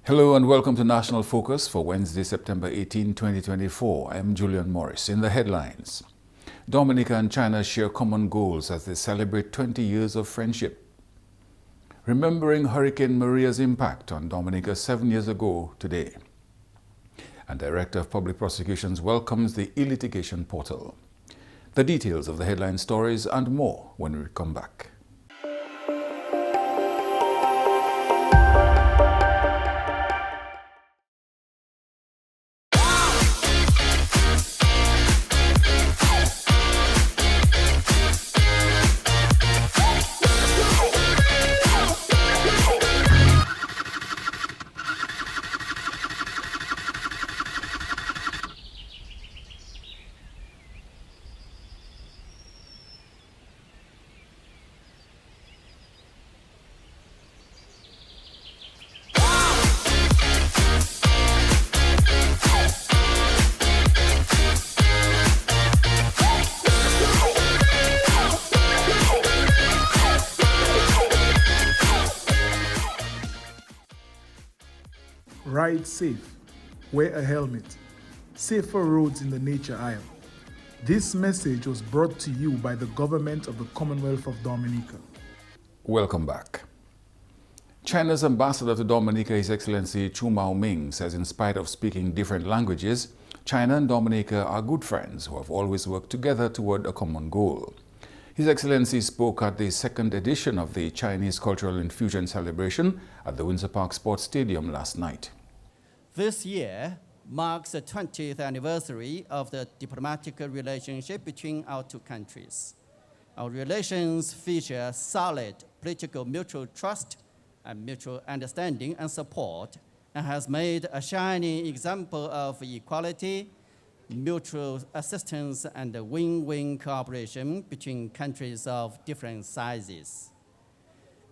Hello and welcome to National Focus for Wednesday, September 18, 2024. I am Julian Morris. In the headlines, Dominica and China share common goals as they celebrate 20 years of friendship. Remembering Hurricane Maria's impact on Dominica 7 years ago today. And Director of Public Prosecutions welcomes the E-litigation portal. The details of the headline stories and more when we come back. Ride safe, wear a helmet, safer roads in the nature aisle. This message was brought to you by the government of the Commonwealth of Dominica. Welcome back. China's ambassador to Dominica, His Excellency Chu Mao-ming, says in spite of speaking different languages, China and Dominica are good friends who have always worked together toward a common goal. His Excellency spoke at the second edition of the Chinese Cultural Infusion celebration at the Windsor Park Sports Stadium last night. This year marks the 20th anniversary of the diplomatic relationship between our two countries. Our relations feature solid political mutual trust and mutual understanding and support, and has made a shining example of equality, mutual assistance, and win-win cooperation between countries of different sizes.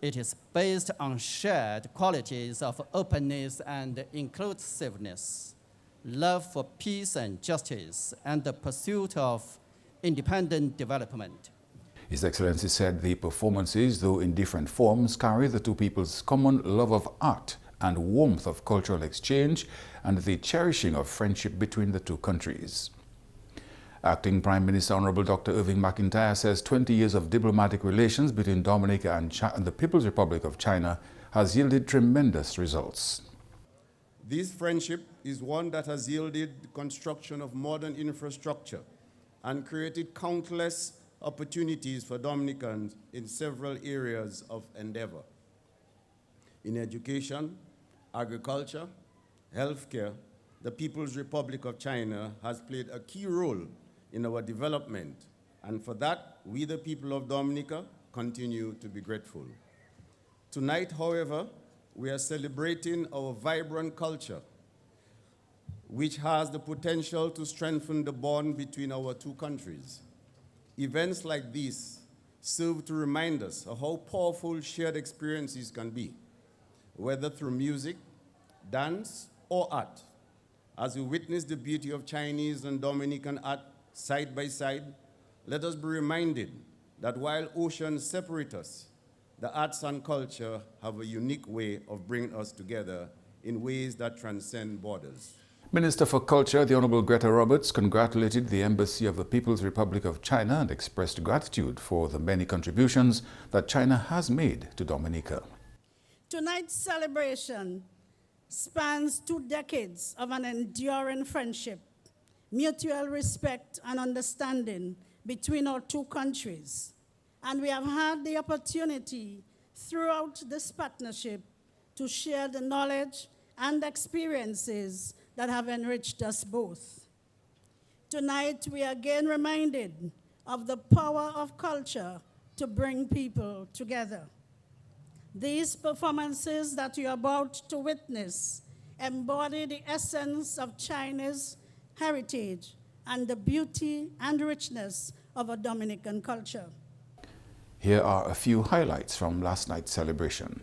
It is based on shared qualities of openness and inclusiveness, love for peace and justice, and the pursuit of independent development. His Excellency said the performances, though in different forms, carry the two people's common love of art and warmth of cultural exchange and the cherishing of friendship between the two countries. Acting Prime Minister Honorable Dr. Irving McIntyre says 20 years of diplomatic relations between Dominica and the People's Republic of China has yielded tremendous results. This friendship is one that has yielded the construction of modern infrastructure and created countless opportunities for Dominicans in several areas of endeavor. In education, agriculture, healthcare, the People's Republic of China has played a key role in our development, and for that, we, the people of Dominica, continue to be grateful. Tonight, however, we are celebrating our vibrant culture, which has the potential to strengthen the bond between our two countries. Events like these serve to remind us of how powerful shared experiences can be, whether through music, dance, or art. As we witness the beauty of Chinese and Dominican art side by side, let us be reminded that while oceans separate us, the arts and culture have a unique way of bringing us together in ways that transcend borders. Minister for Culture, the Honorable Greta Roberts, congratulated the Embassy of the People's Republic of China and expressed gratitude for the many contributions that China has made to Dominica. Tonight's celebration spans 2 decades of an enduring friendship, mutual respect and understanding between our two countries. And we have had the opportunity throughout this partnership to share the knowledge and experiences that have enriched us both. Tonight, we are again reminded of the power of culture to bring people together. These performances that you're about to witness embody the essence of China's heritage and the beauty and richness of a Dominican culture. Here are a few highlights from last night's celebration.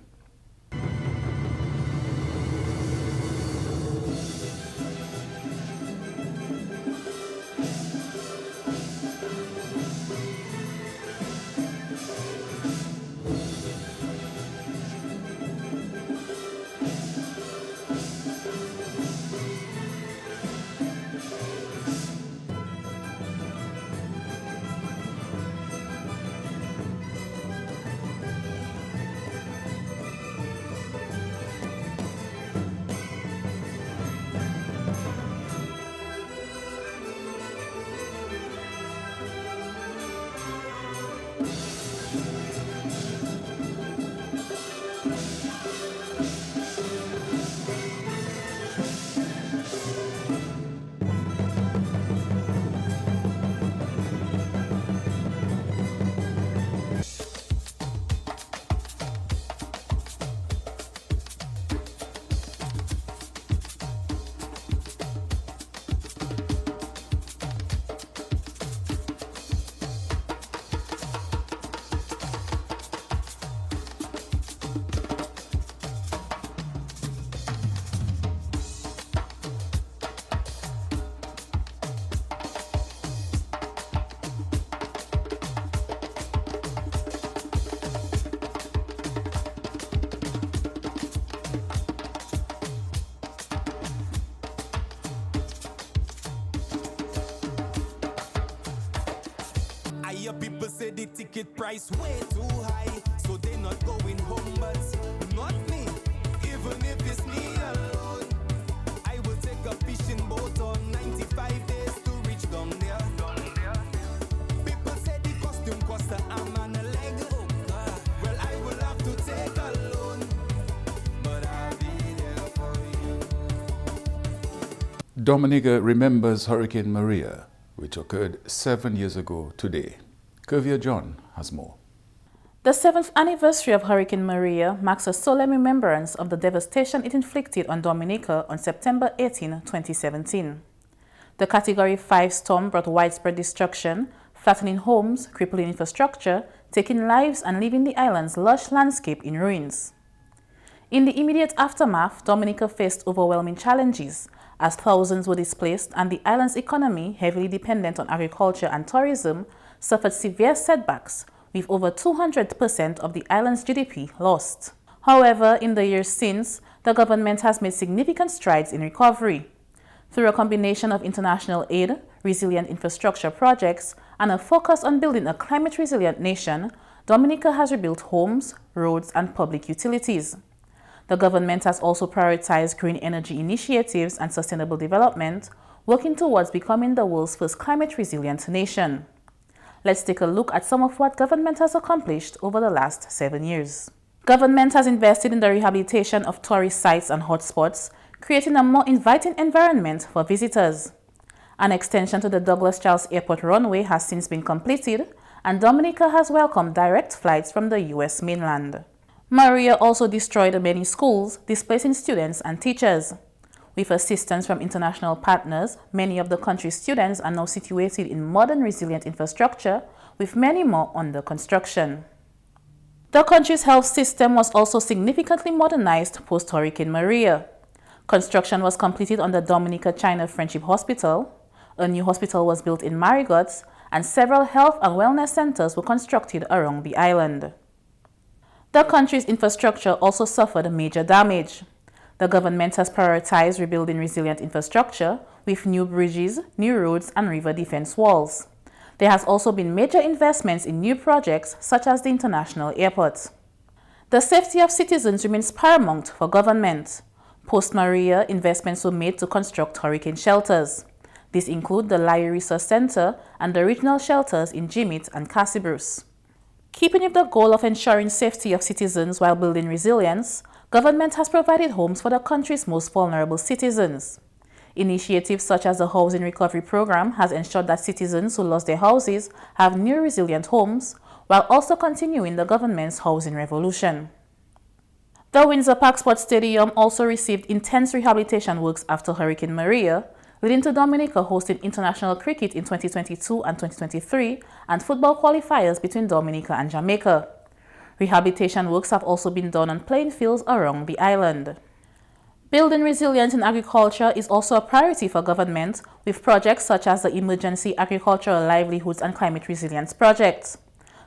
your people say the ticket price way too high, so they not going home, but not me. Even if it's me alone, I will take a fishing boat on 95 days to reach down there. People say the costume cost a arm and a leg. Well, I will have to take a loan, but I'll be there for you. Dominica remembers Hurricane Maria, which occurred 7 years ago today. Curvier John has more. The 7th anniversary of Hurricane Maria marks a solemn remembrance of the devastation it inflicted on Dominica on September 18, 2017. The Category 5 storm brought widespread destruction, flattening homes, crippling infrastructure, taking lives and leaving the island's lush landscape in ruins. In the immediate aftermath, Dominica faced overwhelming challenges as thousands were displaced and the island's economy, heavily dependent on agriculture and tourism, suffered severe setbacks, with over 200% of the island's GDP lost. However, in the years since, the government has made significant strides in recovery. Through a combination of international aid, resilient infrastructure projects, and a focus on building a climate-resilient nation, Dominica has rebuilt homes, roads, and public utilities. The government has also prioritized green energy initiatives and sustainable development, working towards becoming the world's first climate-resilient nation. Let's take a look at some of what government has accomplished over the last 7 years. Government has invested in the rehabilitation of tourist sites and hotspots, creating a more inviting environment for visitors. An extension to the Douglas Charles Airport runway has since been completed, and Dominica has welcomed direct flights from the U.S. mainland. Maria also destroyed many schools, displacing students and teachers. With assistance from international partners, many of the country's students are now situated in modern resilient infrastructure, with many more under construction. The country's health system was also significantly modernized post-Hurricane Maria. Construction was completed on the Dominica-China Friendship Hospital, a new hospital was built in Marigot, and several health and wellness centers were constructed around the island. The country's infrastructure also suffered major damage. The government has prioritized rebuilding resilient infrastructure with new bridges, new roads, and river defense walls. There has also been major investments in new projects such as the international airport. The safety of citizens remains paramount for government. Post-Maria, investments were made to construct hurricane shelters. These include the Lai Resource Center and the regional shelters in Jimit and Cassibrus. Keeping with the goal of ensuring safety of citizens while building resilience, government has provided homes for the country's most vulnerable citizens. Initiatives such as the Housing Recovery Program has ensured that citizens who lost their houses have new resilient homes, while also continuing the government's housing revolution. The Windsor Park Sports Stadium also received intense rehabilitation works after Hurricane Maria, leading to Dominica hosting international cricket in 2022 and 2023 and football qualifiers between Dominica and Jamaica. Rehabilitation works have also been done on playing fields around the island. Building resilience in agriculture is also a priority for government, with projects such as the Emergency Agricultural Livelihoods and Climate Resilience Project.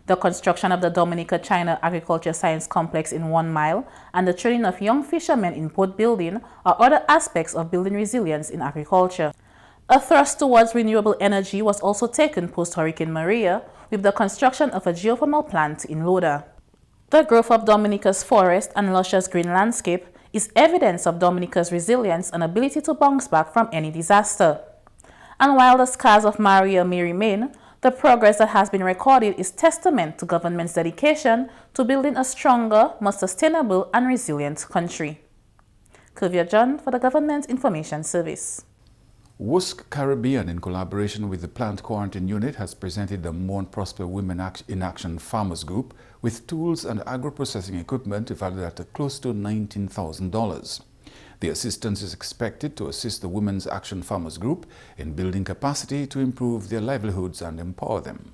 The construction of the Dominica-China Agriculture Science Complex in 1 Mile and the training of young fishermen in boat building are other aspects of building resilience in agriculture. A thrust towards renewable energy was also taken post-Hurricane Maria with the construction of a geothermal plant in Loda. The growth of Dominica's forest and luscious green landscape is evidence of Dominica's resilience and ability to bounce back from any disaster. And while the scars of Maria may remain, the progress that has been recorded is testament to government's dedication to building a stronger, more sustainable and resilient country. Curvier John for the Government Information Service. WUSC Caribbean, in collaboration with the Plant Quarantine Unit, has presented the More Prosper Women in Action Farmers Group with tools and agro-processing equipment valued at close to $19,000. The assistance is expected to assist the Women's Action Farmers Group in building capacity to improve their livelihoods and empower them.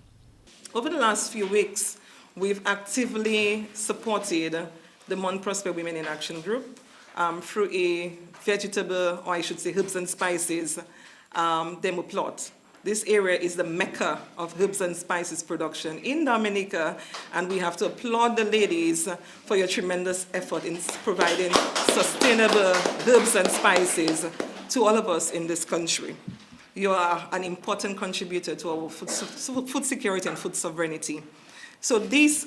Over the last few weeks, we've actively supported the More Prosper Women in Action Group through a vegetable, or I should say herbs and spices, demo plot. This area is the mecca of herbs and spices production in Dominica, and we have to applaud the ladies for your tremendous effort in providing sustainable herbs and spices to all of us in this country. you are an important contributor to our food security and food sovereignty. So these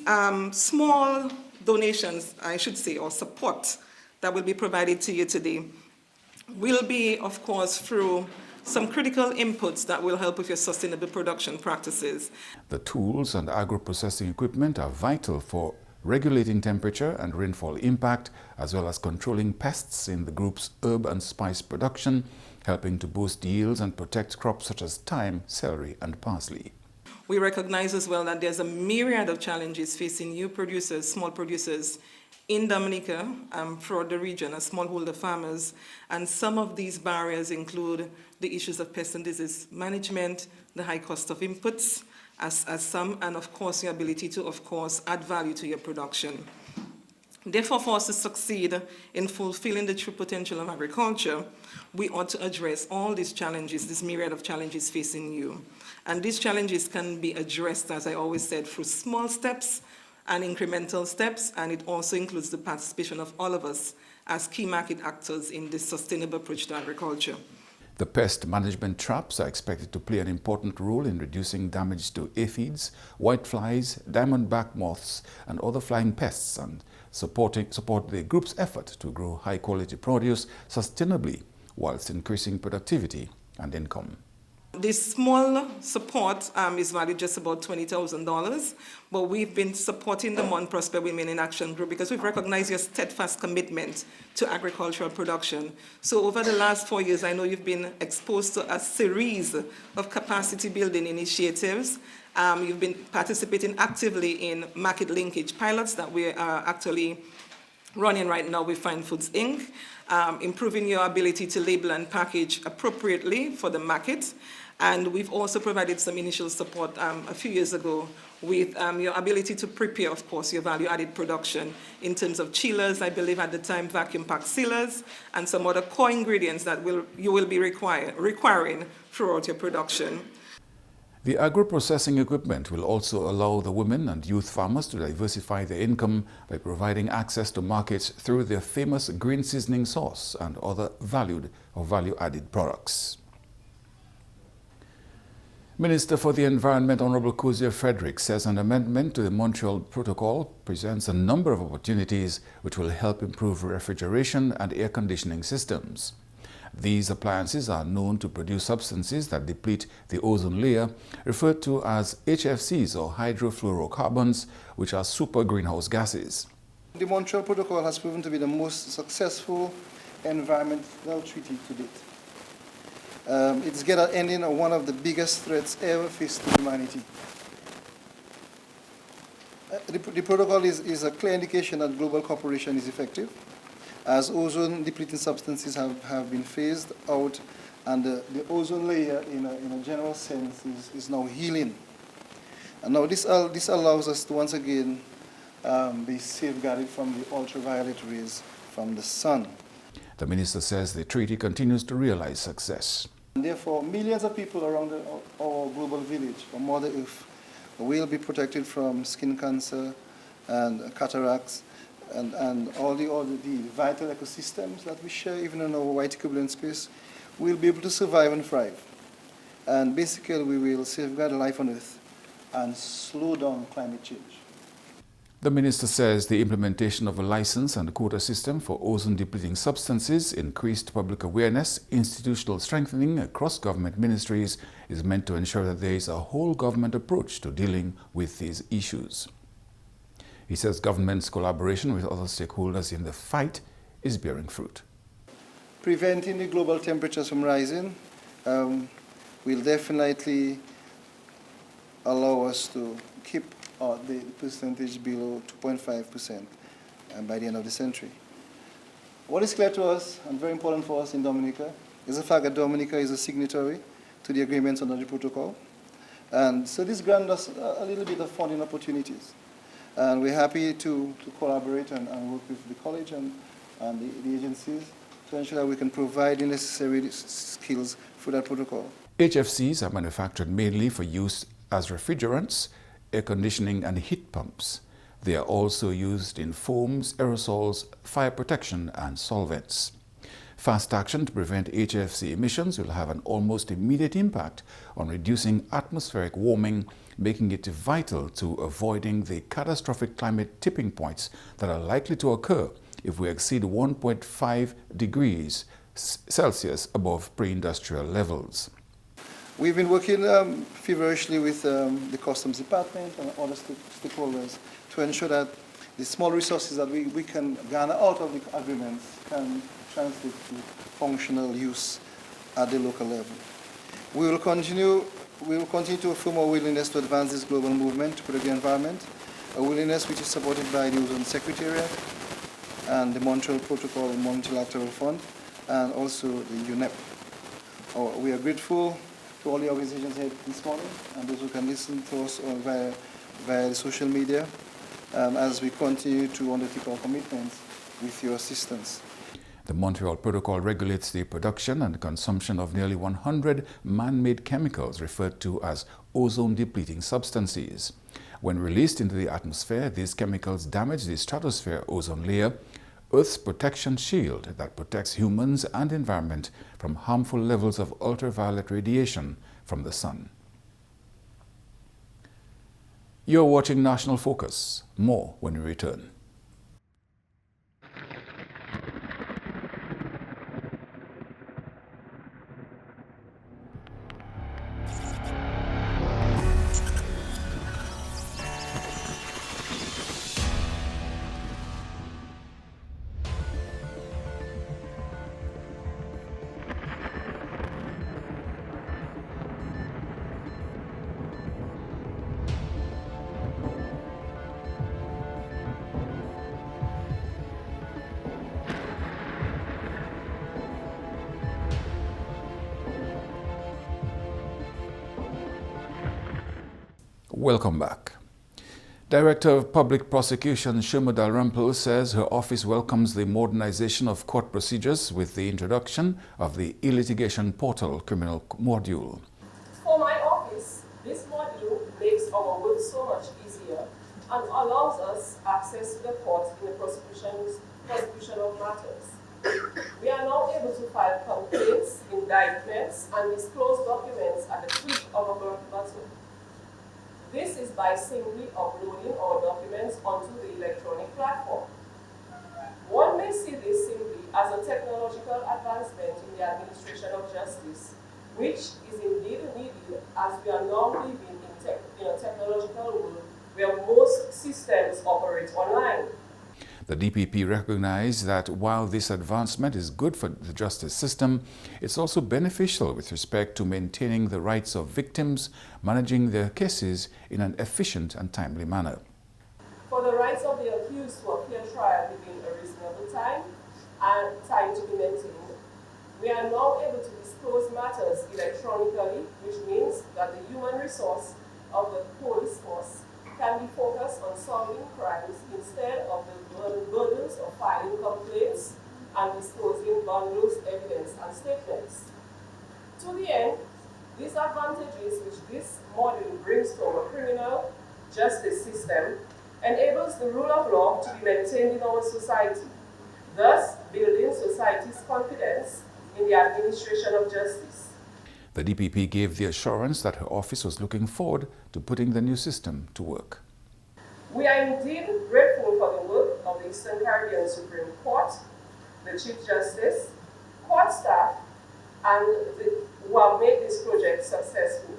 small donations, I should say, or support that will be provided to you today will be, of course, through some critical inputs that will help with your sustainable production practices. The tools and agro-processing equipment are vital for regulating temperature and rainfall impact, as well as controlling pests in the group's herb and spice production, helping to boost yields and protect crops such as thyme, celery, and parsley. We recognize as well that there's a myriad of challenges facing new producers, small producers in Dominica, throughout the region as smallholder farmers. And some of these barriers include the issues of pest and disease management, the high cost of inputs, as some, and of course, your ability to, of course, add value to your production. Therefore, for us to succeed in fulfilling the true potential of agriculture, we ought to address all these challenges, this myriad of challenges facing you. And these challenges can be addressed, as I always said, through small steps and incremental steps, and it also includes the participation of all of us as key market actors in this sustainable approach to agriculture. The pest management traps are expected to play an important role in reducing damage to aphids, whiteflies, diamondback moths, and other flying pests, and support the group's effort to grow high-quality produce sustainably whilst increasing productivity and income. This small support is valued just about $20,000, but we've been supporting the Mon Prosper Women in Action Group because we've recognized your steadfast commitment to agricultural production. So over the last 4 years, I know you've been exposed to a series of capacity building initiatives. You've been participating actively in market linkage pilots that we are actually running right now with Fine Foods Inc., improving your ability to label and package appropriately for the market. And we've also provided some initial support a few years ago with your ability to prepare, of course, your value-added production in terms of chillers, I believe at the time, vacuum pack sealers, and some other core ingredients that you will be requiring throughout your production. The agro-processing equipment will also allow the women and youth farmers to diversify their income by providing access to markets through their famous green seasoning sauce and other value-added products. Minister for the Environment, Honorable Cozier Frederick, says an amendment to the Montreal Protocol presents a number of opportunities which will help improve refrigeration and air conditioning systems. These appliances are known to produce substances that deplete the ozone layer, referred to as HFCs or hydrofluorocarbons, which are super greenhouse gases. The Montreal Protocol has proven to be the most successful environmental treaty to date. It's get at ending one of the biggest threats ever faced to humanity. The protocol is a clear indication that global cooperation is effective, as ozone-depleting substances have been phased out, and the ozone layer, in a general sense, is now healing. And now this allows us to once again be safeguarded from the ultraviolet rays from the sun. The minister says the treaty continues to realize success. And therefore, millions of people around our global village, or Mother Earth, will be protected from skin cancer and cataracts and all the vital ecosystems that we share, even in our white equivalent space, will be able to survive and thrive. And basically, we will safeguard life on Earth and slow down climate change. The minister says the implementation of a license and quota system for ozone-depleting substances, increased public awareness, institutional strengthening across government ministries is meant to ensure that there is a whole government approach to dealing with these issues. He says government's collaboration with other stakeholders in the fight is bearing fruit. Preventing the global temperatures from rising will definitely allow us to keep the percentage below 2.5% by the end of the century. What is clear to us and very important for us in Dominica is the fact that Dominica is a signatory to the agreements under the protocol. And so this grants us a little bit of funding opportunities. And we're happy to collaborate and work with the college and the agencies to ensure that we can provide the necessary skills for that protocol. HFCs are manufactured mainly for use as refrigerants, air conditioning and heat pumps. They are also used in foams, aerosols, fire protection and solvents. Fast action to prevent HFC emissions will have an almost immediate impact on reducing atmospheric warming, making it vital to avoiding the catastrophic climate tipping points that are likely to occur if we exceed 1.5 degrees Celsius above pre-industrial levels. We've been working feverishly with the Customs Department and other stakeholders to ensure that the small resources that we can garner out of the agreements can translate to functional use at the local level. We will continue to affirm our willingness to advance this global movement to protect the environment, a willingness which is supported by the Ozone Secretariat and the Montreal Protocol and Multilateral Fund, and also the UNEP. We are grateful to all the organizations here this morning and those who can listen to us via the social media as we continue to undertake our commitments with your assistance. The Montreal Protocol regulates the production and consumption of nearly 100 man-made chemicals referred to as ozone-depleting substances. When released into the atmosphere, these chemicals damage the stratosphere ozone layer, Earth's protection shield that protects humans and environment from harmful levels of ultraviolet radiation from the sun. You're watching National Focus. More when we return. Welcome back. Director of Public Prosecution Shoma Dalrymple says her office welcomes the modernization of court procedures with the introduction of the E-litigation portal criminal module. For my office, this module makes our work so much easier and allows us access to the court in the prosecution of matters. We are now able to file complaints, indictments, and disclose documents at the click of a button. This is by simply uploading our documents onto the electronic platform. One may see this simply as a technological advancement in the administration of justice, which is indeed needed as we are now living in a technological world where most systems operate online. The DPP recognized that while this advancement is good for the justice system, it's also beneficial with respect to maintaining the rights of victims, managing their cases in an efficient and timely manner. For the rights of the accused to a fair trial within a reasonable time and time to be maintained, we are now able to disclose matters electronically, which means that the human resource of the police force can be focused on solving crimes instead of the burdens of filing complaints and disclosing bundles, evidence, and statements. To the end, these advantages which this model brings to our criminal justice system enables the rule of law to be maintained in our society, thus building society's confidence in the administration of justice. The DPP gave the assurance that her office was looking forward to putting the new system to work. We are indeed grateful for the work of the Eastern Caribbean Supreme Court, the Chief Justice, court staff, and who have made this project successful.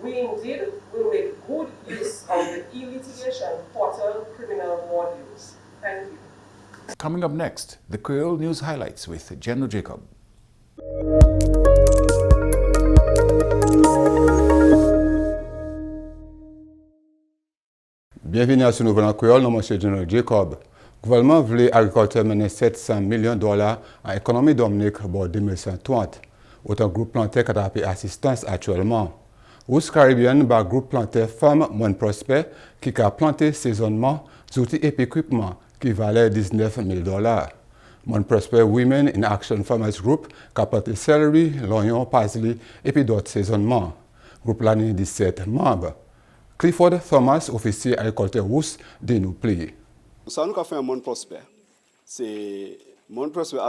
We indeed will make good use of the E-litigation portal criminal modules. Thank you. Coming up next, the Creole News Highlights with Jenno Jacob. Bienvenue à ce nouvel en Creole, nom monsieur General Jacob. Le gouvernement voulait agriculteur mener 700 millions de dollars en économie dominique pour 2030. Autant groupe planté qui a assistance actuellement. Rousse Caribbean, par groupe planté Femmes Moins Prospères qui a planté saisonnement d'outils et équipements qui valaient 19 000 dollars. Moins Prospères Women in Action Farmers Group qui a planté céleri, l'oignon, parsley et puis d'autres saisonnements. Groupe l'année 17 membres. Clifford Thomas, officier agriculteur Rousse, de nous plier. Ça nous a fait un monde prospère. C'est monde prospère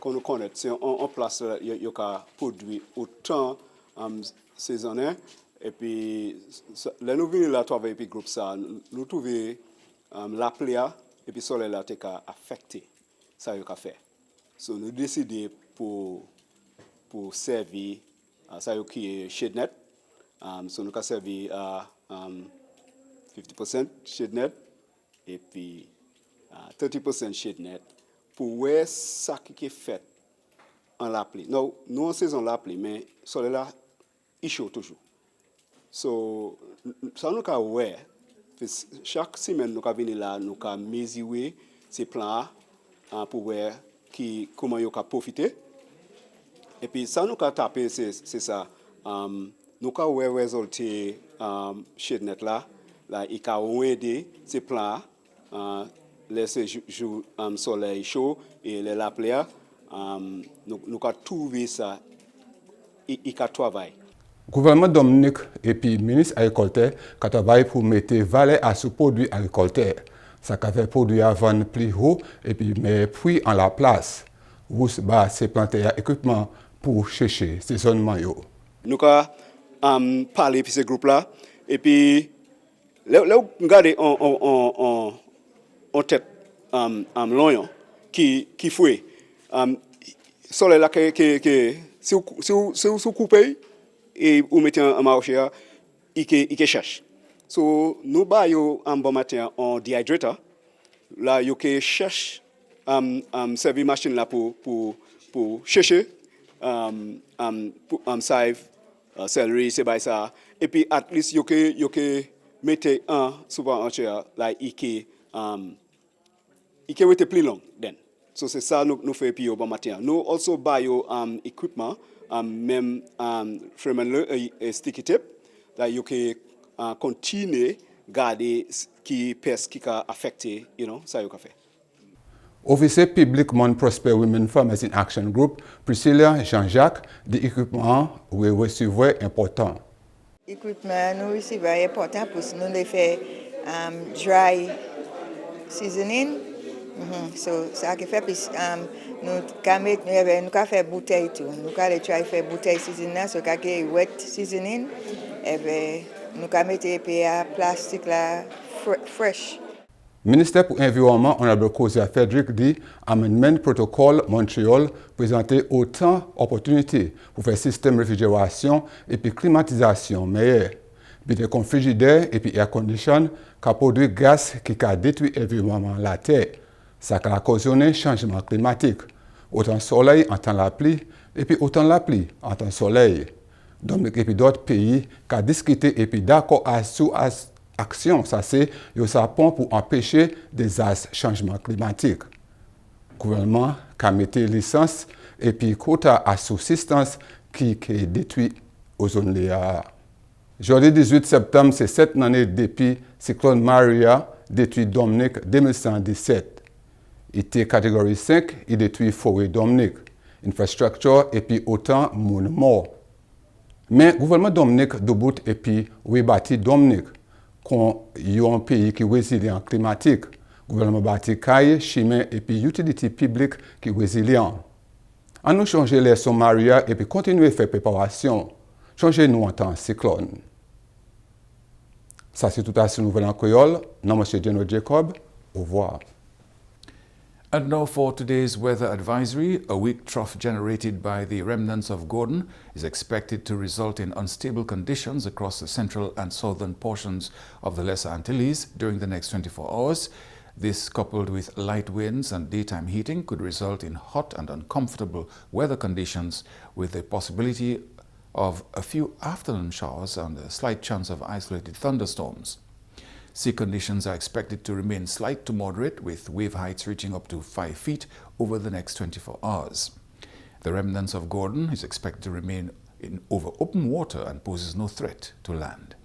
qu'on nous connaît, c'est en place, il y a produit autant saisonnier. Et puis, là, nous venons là, travailler avec le groupe, ça, nous trouvons la pléa, et puis le soleil là, c'est affecté. Ça, il y a fait. So, nous décidons pour servir, ça, qui est shade net. So, nous avons servi à 50% shade net, et puis 30% shade net, pour voir ça qui est fait en la pluie. Nous, en saison la pluie, mais le soleil là, il chaud toujours. So, ça nous avons voir. Chaque semaine, nous avons venu là, nous avons mesuré ces plans pour voir comment ils ont profité. Et puis, ça nous avons tapé, c'est ça. Nous avons vu le résultat shade net là, il a aidé ces plans, laisser le soleil chaud et la pluie. Nous avons trouvé ça, il a travaillé. Gouvernement Dominique et puis ministre agriculteur qui travaille pour mettre valeur à ce produit agriculteur. Ça qui fait produit à vendre plus haut et puis mettre prix en la place. Vous c'est planter équipement pour chercher saisonnement. Nous avons parlé de ce groupe-là et puis là, regardez en tête l'oignon qui fouet. Soleil là si vous coupez et vous mettez en marché, il cherche. So, nous baillons un bon matin en dehydrator. Là, il cherche servir machine là pour chercher save, celery, c'est bien ça. Et puis, at least, il mettre un souvent en chair, là, il être plus long. Then. So, c'est ça nous fait puis au bon matin. Nous also baillons equipment. Même vraiment sticky tip, là, you can continuer garder qui peste qui a affecté, ça you can faire. Officier public Mon Prosper Women Farmers in Action Group, Priscilla Jean-Jacques, des équipements we recevoir important. Équipement nous recevoir important pour nous les faire dry seasoning. So ça qui fait plus nous avons fait bouteille tout. Nous avons fait bouteille seasoning, so que wet seasoning. Et nous avons mis plastique là fresh. Ministère pour l'Environnement, Honorable Kozia Frederick dit Amendment Protocol Montreal présentait autant d'opportunités pour faire système de réfrigération et puis climatisation meilleur. Puis des frigidaires et puis air condition qui produit gaz qui a détruit l'environnement la terre. Ça a occasionné le changement climatique. Autant soleil en temps la pluie, et puis autant la pluie en temps soleil. Donc, et puis d'autres pays qui ont discuté et puis d'accord à sous action, ça c'est, ça pour empêcher des changements climatiques. Le gouvernement a mis licence et puis quota à subsistance qui est détruit aux zones léa. Jeudi 18 septembre, c'est 7 années depuis cyclone Maria détruit Dominique 2117. Il était catégorie 5, il détruit forêt Dominique, infrastructure et puis autant moun mort. Mais le gouvernement Dominique debout et puis rebâti Dominique, quand il y a un pays qui est résilient climatique. Le gouvernement bâti caille, chemin et puis utilité publique qui est résilient. On nous changer les sons Maria et puis continuer à faire préparation. Changez-nous en temps cyclone. Ça c'est tout à ce nouvel en Creole. Non, M. General Jacob. Au revoir. And now for today's weather advisory, a weak trough generated by the remnants of Gordon is expected to result in unstable conditions across the central and southern portions of the Lesser Antilles during the next 24 hours. This, coupled with light winds and daytime heating, could result in hot and uncomfortable weather conditions with the possibility of a few afternoon showers and a slight chance of isolated thunderstorms. Sea conditions are expected to remain slight to moderate, with wave heights reaching up to 5 feet over the next 24 hours. The remnants of Gordon is expected to remain over open water and poses no threat to land.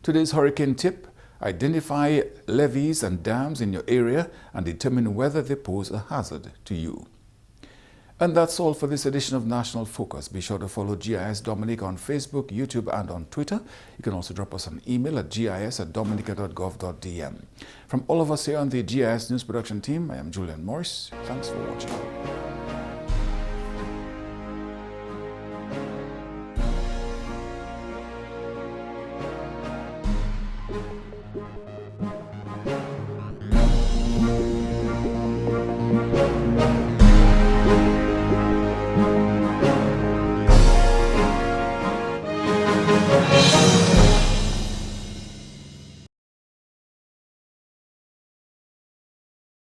Today's hurricane tip: identify levees and dams in your area and determine whether they pose a hazard to you. And that's all for this edition of National Focus. Be sure to follow GIS Dominica on Facebook, YouTube, and on Twitter. You can also drop us an email at gis@dominica.gov.dm. From all of us here on the GIS News Production team, I am Julian Morris. Thanks for watching. Thank you.